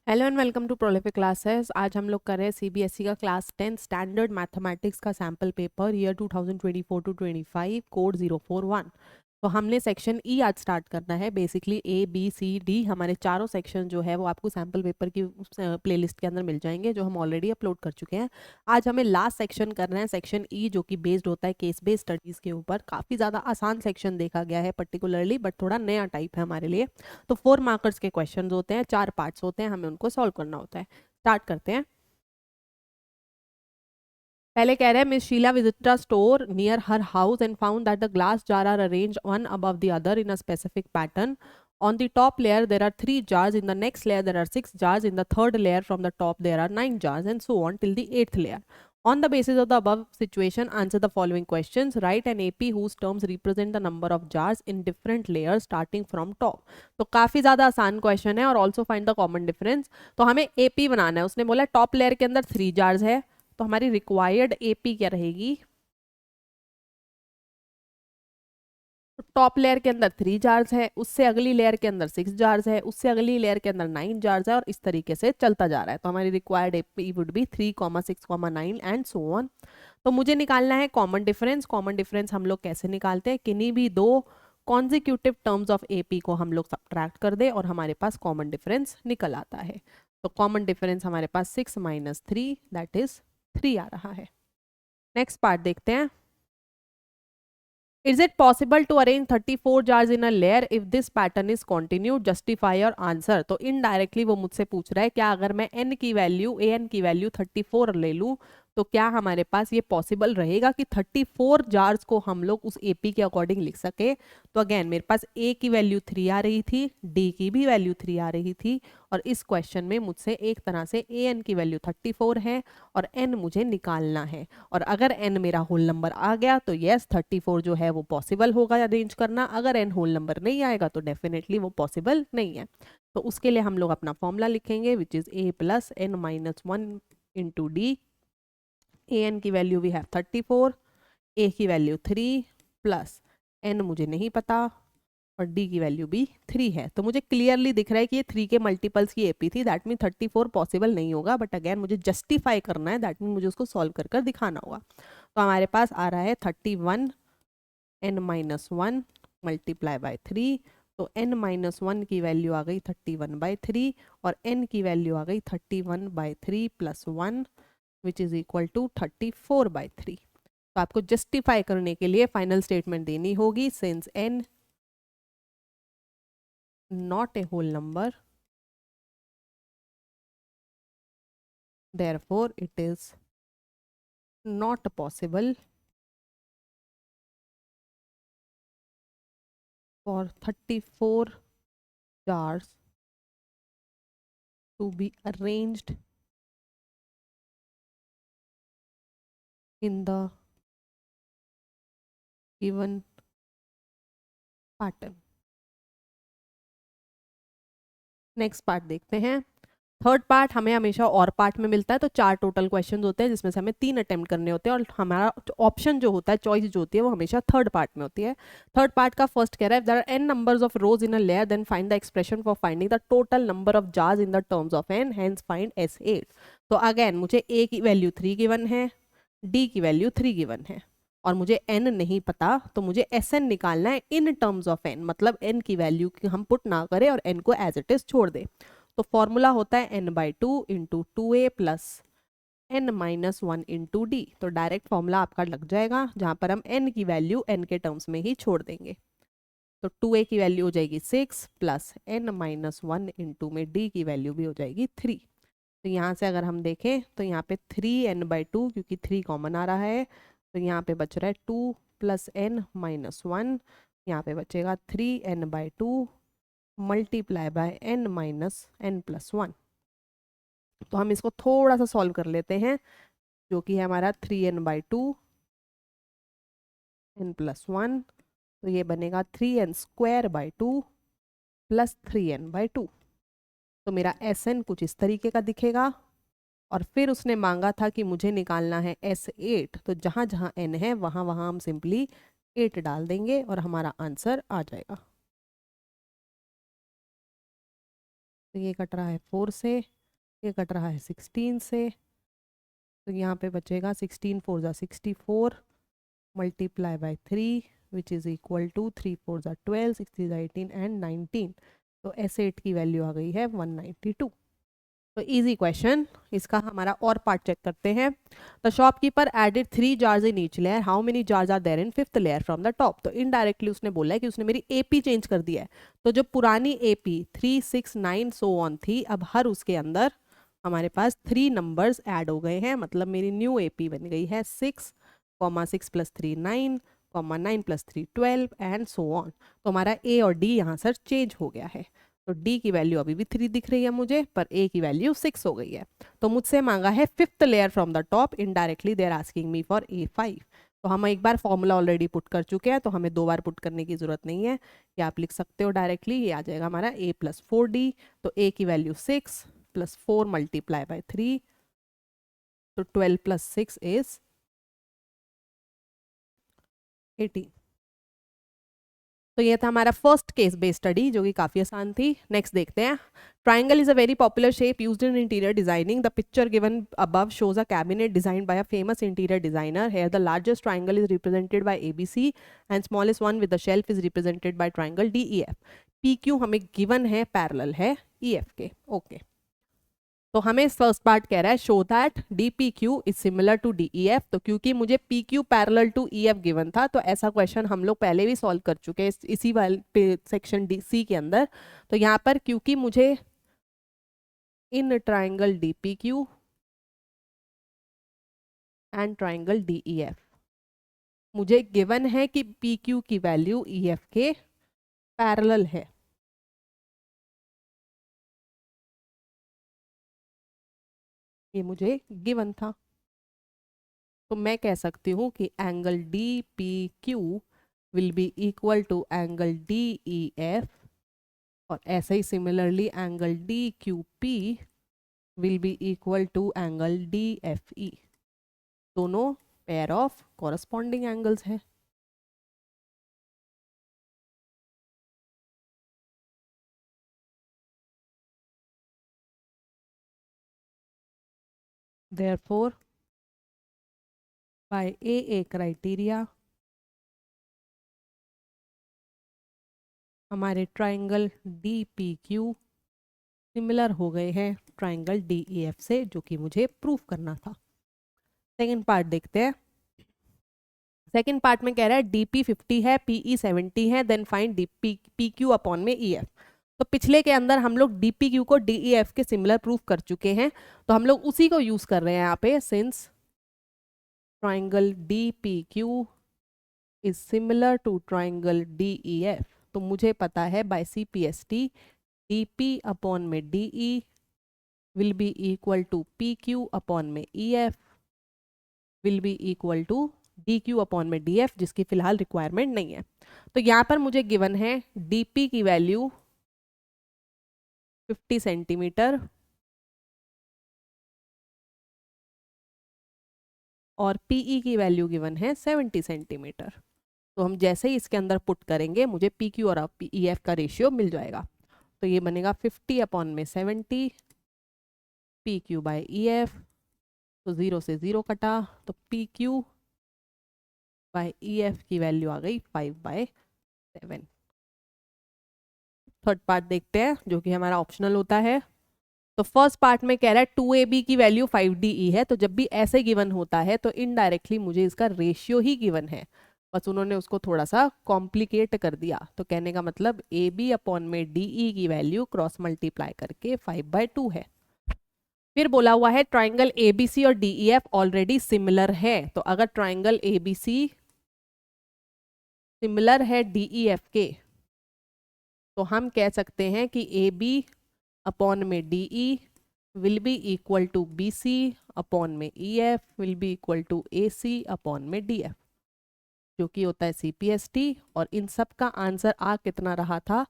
Hello and welcome to prolific classes. आज हम लोग कर रहे हैं सीबीएसई का क्लास 10 स्टैंडर्ड मैथमेटिक्स का sample paper year 2024 to 25 code 041। तो हमने सेक्शन ई आज स्टार्ट करना है। Basically A B C D हमारे चारों सेक्शन जो है वो आपको सैम्पल पेपर की प्लेलिस्ट के अंदर मिल जाएंगे, जो हम ऑलरेडी अपलोड कर चुके हैं। आज हमें लास्ट सेक्शन करना है, सेक्शन ई, जो कि बेस्ड होता है केस बेस्ड स्टडीज़ के ऊपर। काफ़ी ज़्यादा आसान सेक्शन देखा गया है पर्टिकुलरली, बट थोड़ा नया टाइप है हमारे लिए। तो 4 मार्कर्स के क्वेश्चंस होते हैं, 4 पार्ट्स होते हैं, हमें उनको सॉल्व करना होता है। स्टार्ट करते हैं। पहले कह रहे हैं, miss Sheila visited a store near her house and found that the glass jar are arranged one above the other in a specific pattern. On the top layer there are 3 jars, in the next layer there are 6 jars, in the third layer from the top there are 9 jars, and so on till the 8th layer. On the basis of the above situation, answer the following questions. Write an AP whose terms represent the number of jars in different layers starting from top. तो काफी ज्यादा आसान question है। और also find the common difference. तो हमें AP बनाना है। उसने बोला टॉप लेयर के अंदर 3 जार्स है, तो हमारी रिक्वायर्ड एपी क्या रहेगी? टॉप लेयर के अंदर 3 जार्स है, उससे अगली लेयर के अंदर 6 जार्स है, उससे अगली लेयर के अंदर 9 जार्स है, और इस तरीके से चलता जा रहा है। तो हमारी required AP would be 3, 6, 9 and so on. तो मुझे निकालना है कॉमन डिफरेंस। कॉमन डिफरेंस हम लोग कैसे निकालते हैं? किन्हीं भी दो कॉन्जिक्यूटिव टर्म्स ऑफ एपी को हम लोग सब्ट्रैक्ट कर दे और हमारे पास कॉमन डिफरेंस निकल आता है। तो कॉमन डिफरेंस हमारे पास 6 - 3 दैट इज 3 आ रहा है। नेक्स्ट पार्ट देखते हैं। Is it possible to arrange 34 jars in a layer if this pattern is continued? Justify your answer. तो इनडायरेक्टली वो मुझसे पूछ रहा है, क्या अगर मैं n की वैल्यू an की वैल्यू 34 ले लूँ तो क्या हमारे पास ये पॉसिबल रहेगा कि 34 जार्स को हम लोग उस एपी के अकॉर्डिंग लिख सके? तो अगेन मेरे पास a की वैल्यू 3 आ रही थी, d की भी वैल्यू 3 आ रही थी, और इस क्वेश्चन में मुझसे एक तरह से an की वैल्यू 34 है और n मुझे निकालना है। और अगर n मेरा होल नंबर आ गया तो यस 34 जो है वो पॉसिबल होगा अरेंज करना। अगर n होल नंबर नहीं आएगा तो डेफिनेटली वो पॉसिबल नहीं है। तो उसके लिए हम लोग अपना फॉर्मूला लिखेंगे, which is a plus n minus 1 into D. A N की वैल्यू वी हैव 34, ए की वैल्यू 3 प्लस n मुझे नहीं पता, और d की वैल्यू भी 3 है। तो मुझे क्लियरली दिख रहा है कि ये 3 के मल्टीपल्स की एपी थी, दैट मीन 34 पॉसिबल नहीं होगा। बट अगेन मुझे जस्टिफाई करना है, दैट मीन मुझे उसको सॉल्व कर कर दिखाना होगा। तो हमारे पास आ रहा है 31 n माइनस 1 मल्टीप्लाई बाय 3। तो n माइनस 1 की वैल्यू आ गई 31/3 और n की वैल्यू आ गई 31/3 plus 1 which is equal to 34/3। तो आपको जस्टिफाई करने के लिए फाइनल स्टेटमेंट देनी होगी, since n not a whole number, therefore it is not possible for 34 jars to be arranged in the given pattern. Next part देखते हैं। थर्ड पार्ट हमें हमेशा और पार्ट में मिलता है। तो 4 टोटल क्वेश्चन होते हैं जिसमें से हमें 3 अटेम्प्ट करने होते हैं, और हमारा ऑप्शन जो होता है, चॉइस जो होती है, वो हमेशा थर्ड पार्ट में होती है। थर्ड पार्ट का फर्स्ट कह रहा है, there are n numbers of rows in a layer, then find the expression for finding the total number of jars in the terms of n, hence find S8। तो again मुझे a की value 3 given है, d की value 3 given है, और मुझे n नहीं पता। तो मुझे Sn निकालना है इन टर्म्स ऑफ n, मतलब n की वैल्यू की हम पुट ना करें और n को एज इट इज छोड़ दे। तो फॉर्मूला होता है n/2 into 2a plus n minus 1 into D. तो डायरेक्ट फॉर्मूला आपका लग जाएगा, जहां पर हम n की वैल्यू n के टर्म्स में ही छोड़ देंगे। तो 2a की वैल्यू हो जाएगी 6 प्लस n माइनस 1 इंटू में d की वैल्यू भी हो जाएगी 3। तो यहाँ से अगर हम देखें तो यहाँ पे 3n/2, क्योंकि 3 कॉमन आ रहा है, तो यहाँ पे बच रहा है 2 प्लस n माइनस 1, यहाँ पे बचेगा 3n/2 multiply by n minus n plus 1। तो हम इसको थोड़ा सा सॉल्व कर लेते हैं, जो कि है हमारा 3n/2 n प्लस 1। तो ये बनेगा 3n² 2 प्लस 3n/2। तो मेरा Sn कुछ इस तरीके का दिखेगा। और फिर उसने मांगा था कि मुझे निकालना है S8, तो जहाँ जहाँ n है वहाँ वहाँ हम सिंपली 8 डाल देंगे और हमारा आंसर आ जाएगा। तो ये कट रहा है 4 से, ये कट रहा है 16 से, तो यहाँ पे बचेगा 16 4 ज़ा 64 multiply by 3 which is equal to 3 4 ज़ा 12 6 3 ज़ा 18 एंड 19। तो S8 की वैल्यू आ गई है 192। तो इजी क्वेश्चन। इसका हमारा और पार्ट चेक करते हैं। The shopkeeper added 3 jars in each layer, how many jars are there in 5th layer from the top. तो इनडायरेक्टली उसने बोला है कि उसने मेरी एपी चेंज कर दिया है। तो जो पुरानी एपी 3 6 9 सो ऑन थी, अब हर उसके अंदर हमारे पास 3 नंबर्स ऐड हो गए हैं, मतलब मेरी न्यू एपी बन गई है 6, 6 + 3 9, 9 + 3 12 एंड सो ऑन। तो हमारा ए और डी यहाँ सर चेंज हो गया है। तो D की वैल्यू अभी भी 3 दिख रही है मुझे, पर A की वैल्यू 6 हो गई है। तो मुझसे मांगा है 5th layer from the top, indirectly they are asking me for A5। तो हम एक बार फॉर्मूला ऑलरेडी पुट कर चुके हैं, तो हमें 2 बार पुट करने की जरूरत नहीं है। ये आप लिख सकते हो डायरेक्टली, ये आ जाएगा हमारा A + 4D। तो A की वैल्यू 6 + 4 मल्टीप्लाई बाय 3, तो 12 + 6 इज 18। तो ये था हमारा फर्स्ट केस बेस्ड स्टडी, जो कि काफी आसान थी। नेक्स्ट देखते हैं। Triangle is a very popular shape used in interior designing. The picture given above shows a cabinet designed by a famous interior designer. Here the largest triangle is represented by ABC and smallest one with the shelf is represented by triangle DEF. PQ हमें given है, parallel है EF के। Okay तो हमें first part कह रहा है show that D P Q is similar to D E F. तो क्योंकि मुझे P Q parallel to E F given था, तो ऐसा क्वेश्चन हम लोग पहले भी सॉल्व कर चुके हैं इसी वाले सेक्शन डी सी के अंदर। तो यहाँ पर क्योंकि मुझे in triangle D P Q and triangle D E F मुझे गिवन है कि पी क्यू की वैल्यू ई एफ के पैरेलल है। ये मुझे गिवन था, तो मैं कह सकती हूँ कि angle D P Q will be equal to angle D E F, और ऐसे ही similarly angle D Q P will be equal to angle D F E. दोनों पेयर ऑफ कॉरस्पॉन्डिंग एंगल्स हैं। Therefore, by AA क्राइटेरिया हमारे triangle D P Q similar हो गए हैं triangle D E F से, जो कि मुझे प्रूफ करना था। सेकेंड पार्ट देखते हैं। सेकेंड पार्ट में कह रहा है डीपी 50 है, पीई 70 है, then find DP P Q upon में ई एफ। तो पिछले के अंदर हम लोग डीपी क्यू को डी ई एफ के सिमिलर प्रूफ कर चुके हैं, तो हम लोग उसी को यूज कर रहे हैं यहाँ पे। Since triangle D P Q is similar to triangle D E F, तो मुझे पता है by C P S T D P upon में D E will be equal to P Q upon में E F will be equal to D Q upon में D F, जिसकी फिलहाल requirement नहीं है। तो यहाँ पर मुझे गिवन है डीपी की वैल्यू 50 सेंटीमीटर और पीई की वैल्यू गिवन है 70 सेंटीमीटर। तो हम जैसे ही इसके अंदर पुट करेंगे मुझे पी क्यू और ई एफ का रेशियो मिल जाएगा। तो ये बनेगा 50 अपॉन में 70 P Q by E F, तो 0 से 0 कटा, तो P Q by E F की वैल्यू आ गई 5/7। थर्ड पार्ट देखते हैं, जो कि हमारा ऑप्शनल होता है। तो फर्स्ट पार्ट में कह रहा है 2AB की वैल्यू 5DE है, तो जब भी ऐसे गिवन होता है तो इनडायरेक्टली मुझे इसका रेशियो ही गिवन है, बस उन्होंने उसको थोड़ा सा कॉम्प्लिकेट कर दिया। तो कहने का मतलब AB अपॉन में DE की वैल्यू क्रॉस मल्टीप्लाई करके 5/2 है। फिर बोला हुआ है ट्राइंगल ABC और DEF ऑलरेडी सिमिलर है। तो अगर ट्राइंगल ABC सिमिलर है DEF के, तो हम कह सकते हैं कि AB अपॉन में DE will be equal to BC upon में EF will be equal to AC upon में DF, जो कि होता है CPST। और इन सब का आंसर आ कितना रहा था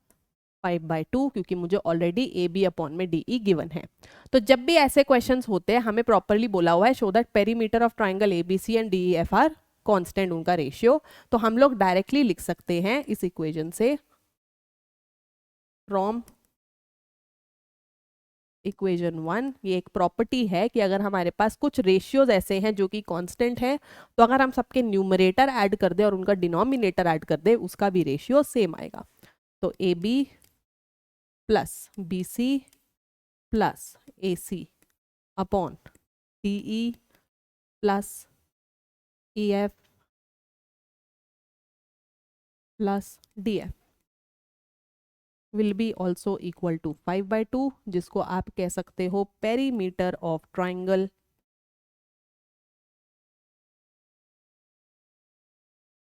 5/2, क्योंकि मुझे ऑलरेडी AB अपॉन में DE गिवन है। तो जब भी ऐसे क्वेश्चंस होते हैं हमें प्रॉपरली बोला हुआ है show that perimeter of triangle ABC and DEF are constant, उनका रेशियो। तो हम लोग डायरेक्टली लिख सकते हैं इस इक्वेशन से फ्रॉम इक्वेशन 1 ये एक प्रॉपर्टी है कि अगर हमारे पास कुछ रेशियोज ऐसे हैं जो कि कांस्टेंट है, तो अगर हम सबके न्यूमरेटर ऐड कर दे और उनका डिनोमिनेटर ऐड कर दे, उसका भी रेशियो सेम आएगा। तो A B plus B C plus A C upon D E plus E F plus D F will be also equal to 5/2, जिसको आप कह सकते हो पेरीमीटर ऑफ ट्राइंगल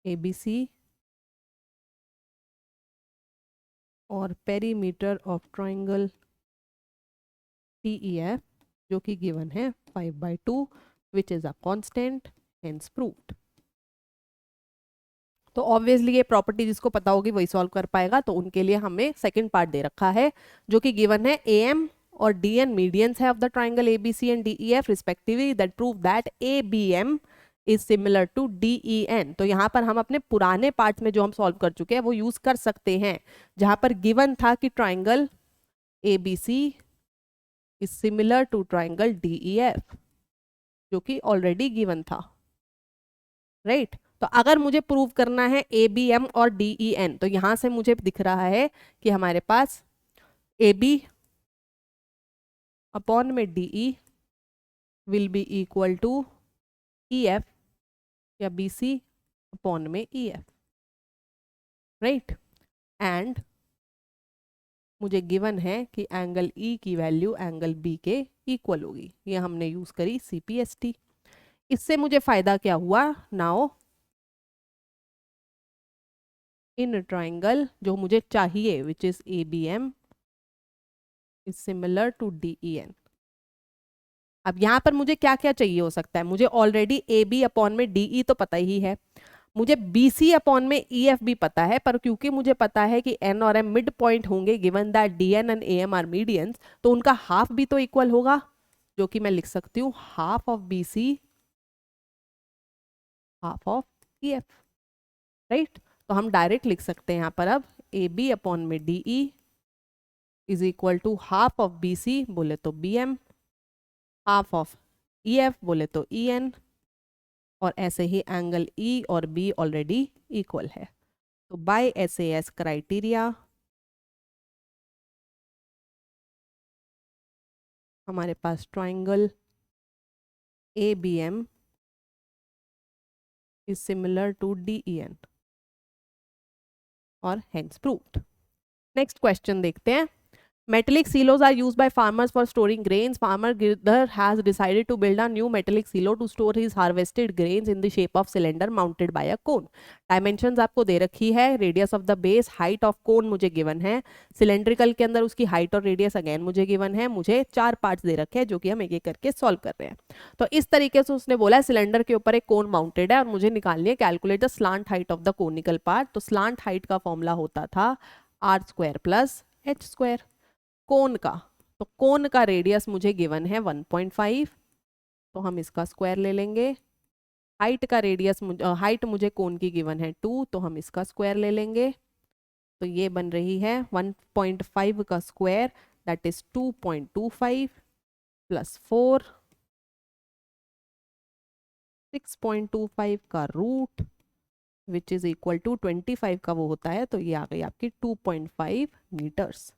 ABC और पेरीमीटर ऑफ ट्राइंगल TEF, जो कि गिवन है 5/2 which is a constant, hence proved. तो ऑब्वियसली ये प्रॉपर्टी जिसको पता होगी वही सॉल्व कर पाएगा, तो उनके लिए हमें सेकंड पार्ट दे रखा है जो कि गिवन है AM और DN मीडियंस है of the triangle ABC and DEF respectively, that prove that ABM is similar to DEN। तो यहाँ पर हम अपने पुराने पार्ट्स में जो हम सॉल्व कर चुके हैं वो यूज कर सकते हैं, जहां पर गिवन था कि triangle ABC is similar to triangle DEF, जो कि ऑलरेडी गिवन था, राइट। तो अगर मुझे प्रूव करना है ABM और DEN, तो यहां से मुझे दिख रहा है कि हमारे पास AB अपॉन में DE will be equal to EF या BC अपॉन में EF, राइट। एंड मुझे गिवन है कि एंगल E की वैल्यू एंगल B के इक्वल होगी, ये हमने यूज करी CPST। इससे मुझे फायदा क्या हुआ, नाउ इन ट्राइंगल जो मुझे चाहिए which is ABM is similar to DEN। अब यहाँ पर मुझे क्या क्या चाहिए हो सकता है, मुझे ऑलरेडी AB अपॉन में DE तो पता ही है, मुझे BC अपॉन में EF भी पता है, पर क्योंकि मुझे पता है कि N और M मिड पॉइंट होंगे given that DN and AM are medians, तो उनका हाफ भी तो इक्वल होगा, जो कि मैं लिख सकती हूँ half of BC half of EF, right. तो हम डायरेक्ट लिख सकते हैं यहाँ पर अब AB अपॉन में DE is equal to half of BC बोले तो BM, हाफ ऑफ EF बोले तो EN, और ऐसे ही एंगल E और B ऑलरेडी इक्वल है। तो बाय SAS क्राइटेरिया हमारे पास triangle ABM is similar to DEN और हेंस प्रूव्ड। नेक्स्ट क्वेश्चन देखते हैं। Metallic silos are used by farmers for storing grains. Farmer Girdhar has decided to build a new metallic silo to store his harvested grains in the shape of cylinder mounted by a cone. Dimensions आपको दे रखी है, radius of the base, height of cone मुझे given है, cylindrical के अंदर उसकी height और radius again मुझे given है, मुझे 4 parts दे रखे हैं जो कि हम एक एक करके solve कर रहे हैं। तो इस तरीके से उसने बोला है सिलेंडर के ऊपर एक कोन माउंटेड है और मुझे निकालनी है calculate the slant height of the conical part. तो स्लांट हाइट का फॉर्मूला होता था R² प्लस H²। कोन का, तो कोन का रेडियस मुझे गिवन है 1.5, तो हम इसका स्क्वायर ले लेंगे। हाइट का रेडियस हाइट मुझे कोन की गिवन है 2, तो हम इसका स्क्वायर ले लेंगे। तो ये बन रही है 1.5 का स्क्वायर दैट इज 2.25 प्लस 4 6.25 का root which is equal to 25 का वो होता है, तो ये आ गई आपकी 2.5 मीटर्स।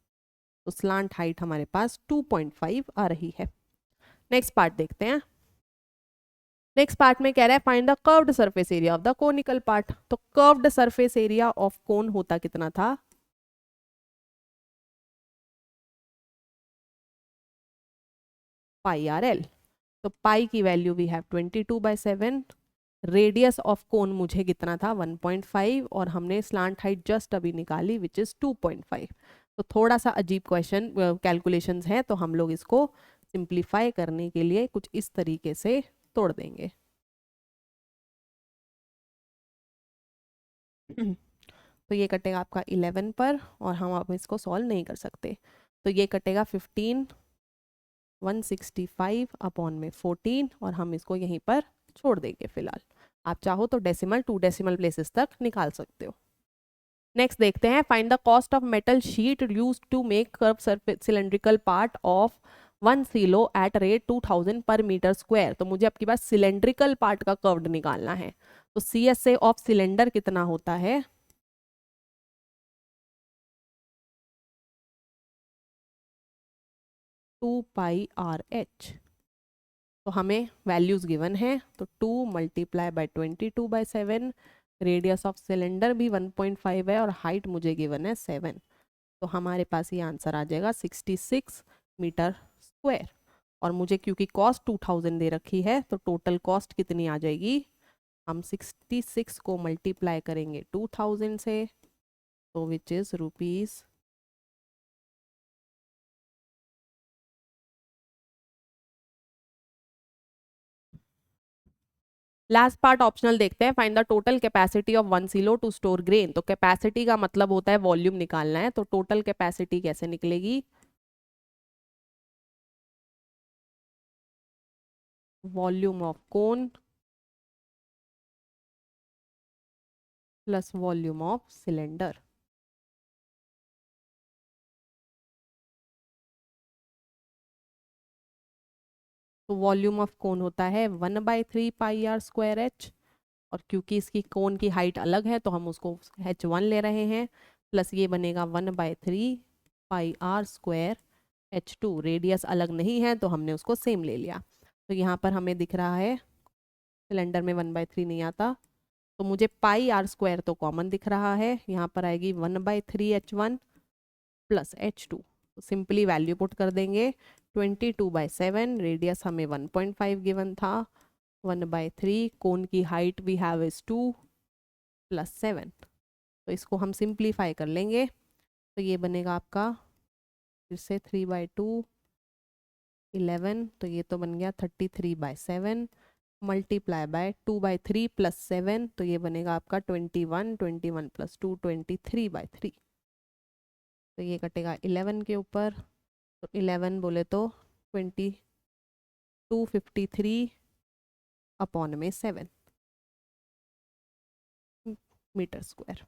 तो स्लांट हाइट हमारे पास 2.5 आ रही है। नेक्स्ट पार्ट देखते हैं। नेक्स्ट पार्ट में कह रहा है find the curved surface area of the conical part. तो curved surface area of cone होता कितना था, पाई आर एल। तो पाई की value we have 22/7, radius of cone मुझे कितना था 1.5, और हमने स्लांट हाइट जस्ट अभी निकाली विच इज 2.5। तो थोड़ा सा अजीब क्वेश्चन कैलकुलेशंस है, तो हम लोग इसको सिंप्लीफाई करने के लिए कुछ इस तरीके से तोड़ देंगे। तो ये कटेगा आपका 11 पर, और हम अब इसको सॉल्व नहीं कर सकते, तो ये कटेगा 15 165 अपॉन में 14, और हम इसको यहीं पर छोड़ देंगे फिलहाल। आप चाहो तो डेसिमल 2 डेसिमल प्लेसेस तक निकाल सकते हो। नेक्स्ट देखते हैं find the cost of metal sheet used to make curve surface cylindrical part of one silo at rate 2000 per metre square. तो मुझे आपके पास सिलेंड्रिकल पार्ट का कर्व निकालना है। तो C S A of cylinder कितना होता है, 2πRh। तो हमें वैल्यूज गिवन है, तो 2 multiply by 22/7, radius of cylinder भी 1.5 है और हाइट मुझे गिवन है 7। तो हमारे पास ये आंसर आ जाएगा 66 मीटर स्क्वायर। और मुझे क्योंकि कॉस्ट 2000 दे रखी है, तो टोटल कॉस्ट कितनी आ जाएगी, हम 66 को मल्टीप्लाई करेंगे 2000 से, तो which is rupees, last part optional देखते हैं। Find the total capacity of one silo to store grain. तो कैपेसिटी का मतलब होता है वॉल्यूम निकालना है, तो टोटल कैपेसिटी कैसे निकलेगी, volume of cone plus volume of cylinder. तो वॉल्यूम ऑफ कोन होता है 1/3πr²h, और क्योंकि इसकी कोन की हाइट अलग है तो हम उसको h1 ले रहे हैं, प्लस ये बनेगा 1/3πr²h2। रेडियस अलग नहीं है तो हमने उसको सेम ले लिया। तो यहाँ पर हमें दिख रहा है सिलेंडर में 1/3 नहीं आता, तो मुझे πr² तो कॉमन दिख रहा है, यहाँ पर आएगी 1/3h1 प्लस h2। तो सिंपली वैल्यू पुट कर देंगे, 22/7, रेडियस हमें 1.5 गिवन था, 1/3, कोन की height we have is 2 plus 7। तो इसको हम सिंप्लीफाई कर लेंगे, तो ये बनेगा आपका फिर से 3/2 11, तो ये तो बन गया 33/7 मल्टीप्लाई बाय 2/3 प्लस 7, तो ये बनेगा आपका 21, 21 प्लस 2 23/3। तो ये कटेगा 11 के ऊपर, तो 11 बोले तो 2253 अपॉन में 7 मीटर स्क्वायर।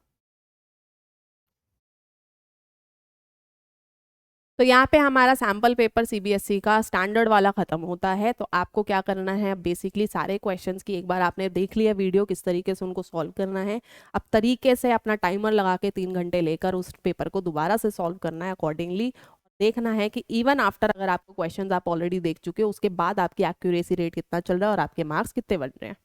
तो यहाँ पे हमारा सैम्पल पेपर सीबीएसई का स्टैंडर्ड वाला खत्म होता है। तो आपको क्या करना है, बेसिकली सारे क्वेश्चंस की एक बार आपने देख लिया वीडियो किस तरीके से उनको सॉल्व करना है, अब तरीके से अपना टाइमर लगा के 3 घंटे लेकर उस पेपर को दोबारा से सॉल्व करना है अकॉर्डिंगली। देखना है कि इवन आफ्टर अगर आपको क्वेश्चंस आप ऑलरेडी देख चुके हो, उसके बाद आपकी एक्यूरेसी रेट कितना चल रहा है और आपके मार्क्स कितने बन रहे हैं।